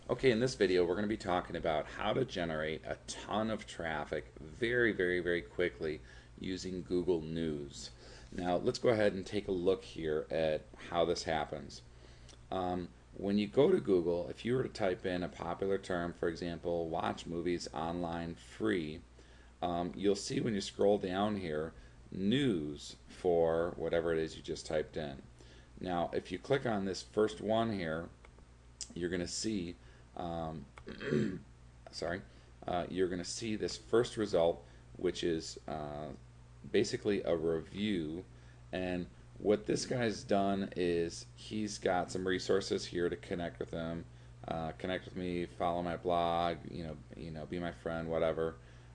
Okay, in this video we're going to be talking about how to generate a ton of traffic very quickly using Google News. Now let's go ahead and take a look here at how this happens. When you go to Google, if you were to type in a popular term, for example, watch movies online free, you'll see when you scroll down here, news for whatever it is you just typed in. Now, if you click on this first one here, you're going to see, um, sorry, you're going to see this first result, which is basically a review. And what this guy's done is he's got some resources here to connect with him, connect with me, follow my blog, be my friend, whatever.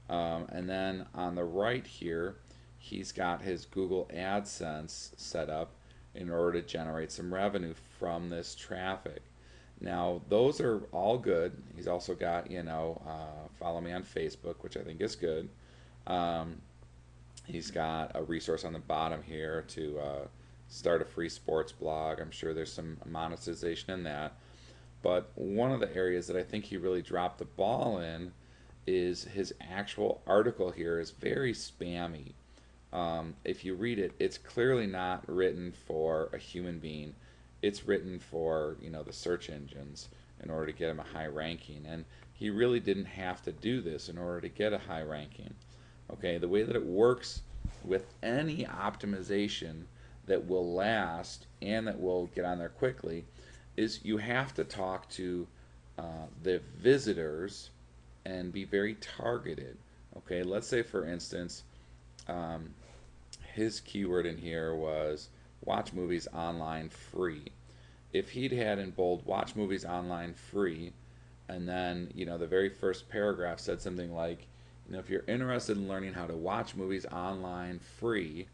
And then on the right here, he's got his Google AdSense set up in order to generate some revenue from this traffic. Now, those are all good. He's also got, follow me on Facebook, which I think is good. Um, he's got a resource on the bottom here to start a free sports blog. I'm sure there's some monetization in that. But one of the areas that I think he really dropped the ball in is his actual article here is very spammy. If you read it, it's clearly not written for a human being. It's written for the search engines in order to get him a high ranking, and he really didn't have to do this in order to get a high ranking. Okay, the way that it works with any optimization that will last and that will get on there quickly is you have to talk to the visitors and be very targeted. Okay, let's say for instance, um, his keyword in here was watch movies online free. If he'd had in bold watch movies online free, and then the very first paragraph said something like, if you're interested in learning how to watch movies online free,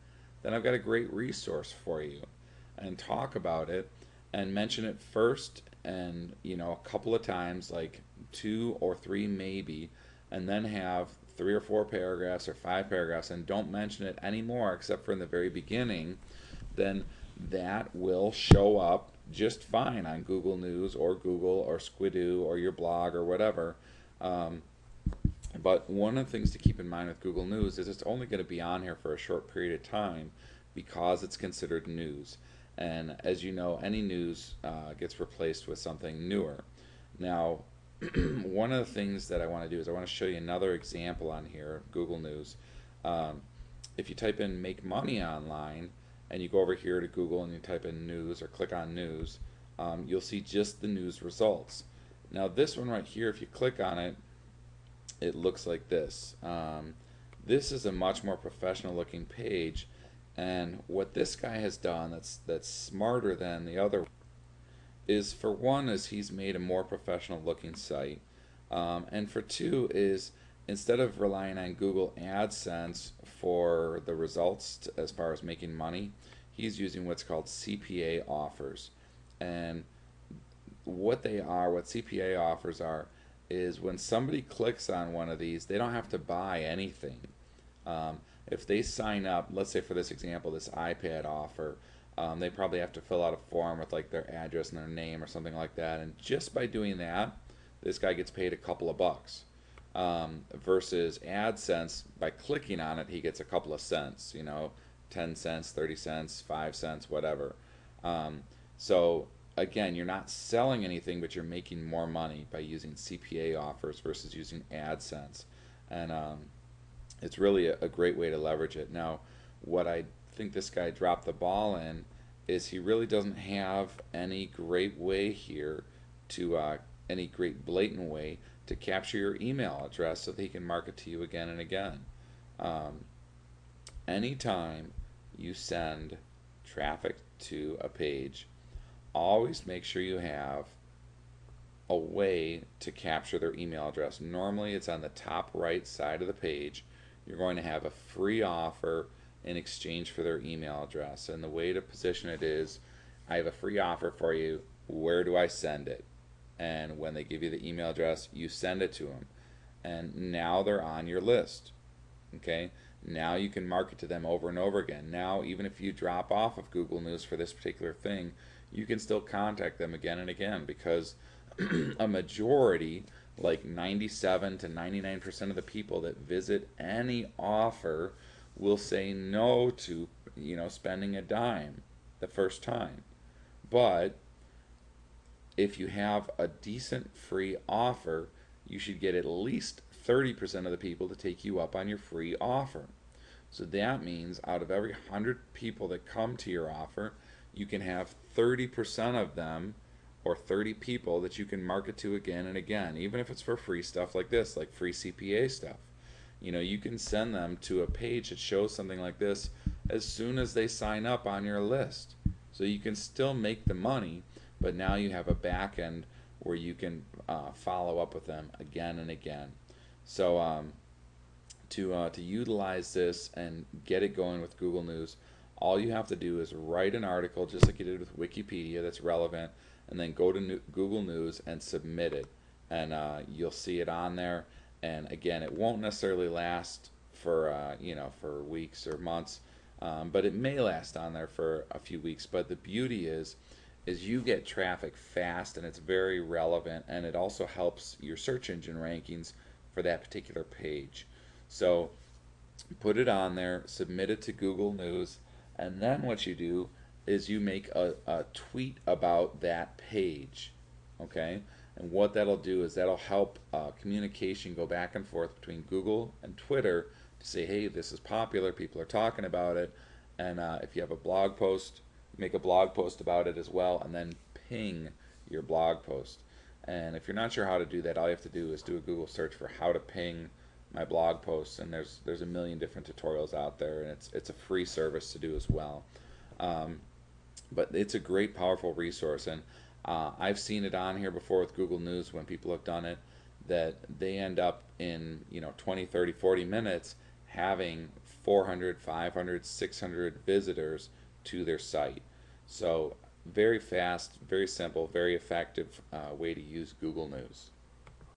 then I've got a great resource for you, and talk about it and mention it first and a couple of times, like two or three maybe, and then have three or four paragraphs or five paragraphs and don't mention it anymore except for in the very beginning, then that will show up just fine on Google News or Google or Squidoo or your blog or whatever. Um, but one of the things to keep in mind with Google News is it's only going to be on here for a short period of time because it's considered news. And as you know, any news gets replaced with something newer. Now, one of the things that I want to do is I want to show you another example on here, Google News. Um, if you type in make money online and you go over here to Google and you type in news or click on news, you'll see just the news results. Now this one right here, if you click on it, it looks like this. This is a much more professional looking page, and what this guy has done that's smarter than the other is, for one, is he's made a more professional looking site, and for two is, instead of relying on Google AdSense for the results as far as making money, he's using what's called CPA offers. And what CPA offers are, is when somebody clicks on one of these, they don't have to buy anything. If they sign up, let's say for this example, this iPad offer, they probably have to fill out a form with like their address and their name or something like that, and just by doing that, this guy gets paid a couple of bucks. Versus AdSense, by clicking on it, he gets a couple of cents, 10 cents, 30 cents, 5 cents, whatever. So again, you're not selling anything, but you're making more money by using CPA offers versus using AdSense. And it's really a great way to leverage it. Now, what I think this guy dropped the ball in is he really doesn't have any great way here to, any great blatant way to capture your email address so that he can market to you again and again. Um, Anytime you send traffic to a page, always make sure you have a way to capture their email address. Normally it's on the top right side of the page. You're going to have a free offer in exchange for their email address, and the way to position it is, I have a free offer for you, where do I send it? And when they give you the email address, you send it to them, and now they're on your list. Okay, now you can market to them over and over again. Now, even if you drop off of Google News for this particular thing, you can still contact them again and again, because a majority, like 97 to 99% of the people that visit any offer will say no to, spending a dime the first time. But if you have a decent free offer, you should get at least 30% of the people to take you up on your free offer. So that means out of every 100 people that come to your offer, you can have 30% of them, or 30 people that you can market to again and again, even if it's for free stuff like this, like free CPA stuff. You can send them to a page that shows something like this as soon as they sign up on your list. So you can still make the money, but now you have a back end where you can follow up with them again and again. So to utilize this and get it going with Google News, all you have to do is write an article just like you did with Wikipedia that's relevant, and then go to Google News and submit it, and you'll see it on there. And again, it won't necessarily last for for weeks or months, but it may last on there for a few weeks. But the beauty is you get traffic fast, and it's very relevant, and it also helps your search engine rankings for that particular page. So put it on there, submit it to Google News, and then what you do is you make a tweet about that page, okay? And what that'll do is that'll help communication go back and forth between Google and Twitter to say, hey, this is popular, people are talking about it, and if you have a blog post, make a blog post about it as well, and then ping your blog post. And if you're not sure how to do that, all you have to do is do a Google search for how to ping my blog posts, and there's a million different tutorials out there, and it's a free service to do as well. But it's a great, powerful resource, and I've seen it on here before with Google News when people have done it, that they end up in 20, 30, 40 minutes having 400, 500, 600 visitors to their site. So very fast, very simple, very effective way to use Google News.